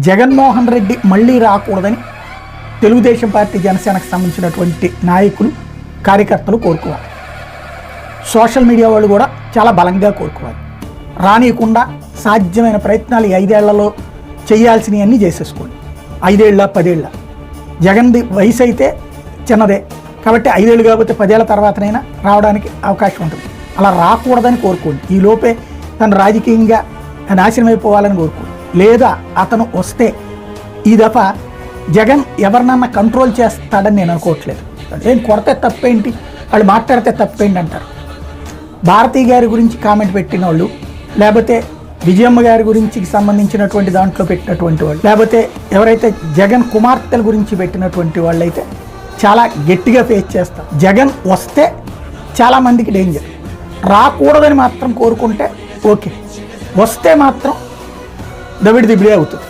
జగన్మోహన్ రెడ్డి మళ్ళీ రాకూడదని తెలుగుదేశం పార్టీ జనసేనకు సంబంధించినటువంటి నాయకులు కార్యకర్తలు కోరుకోవాలి. సోషల్ మీడియా వాళ్ళు కూడా చాలా బలంగా కోరుకోవాలి. రానియకుండా సాధ్యమైన ప్రయత్నాలు 5 ఏళ్లలో చేయాల్సినవన్నీ చేసేసుకోండి. 5 ఏళ్ళ 10 ఏళ్ళ జగన్ది వయసు అయితే చిన్నదే కాబట్టి 5 ఏళ్ళు కాకపోతే 10 ఏళ్ల తర్వాతనైనా రావడానికి అవకాశం ఉంటుంది. అలా రాకూడదని కోరుకోండి. ఈ లోపే తను రాజకీయంగా నాశనం అయిపోవాలని కోరుకోండి. లేదా అతను వస్తే ఈ దఫా జగన్ ఎవరినన్నా కంట్రోల్ చేస్తాడని నేను అనుకోవట్లేదు. ఏం కొడితే తప్పేంటి, వాళ్ళు మాట్లాడితే తప్పేంటి అంటారు. భారతీ గారి గురించి కామెంట్ పెట్టిన వాళ్ళు, లేకపోతే విజయమ్మ గారి గురించి సంబంధించినటువంటి దాంట్లో పెట్టినటువంటి వాళ్ళు, లేకపోతే ఎవరైతే జగన్ కుమార్తెల గురించి పెట్టినటువంటి వాళ్ళు అయితే చాలా గట్టిగా ఫేస్ చేస్తారు. జగన్ వస్తే చాలామందికి డేంజర్. రాకూడదని మాత్రం కోరుకుంటే ఓకే, వస్తే మాత్రం దవిడి దిబిడే అవుతుంది.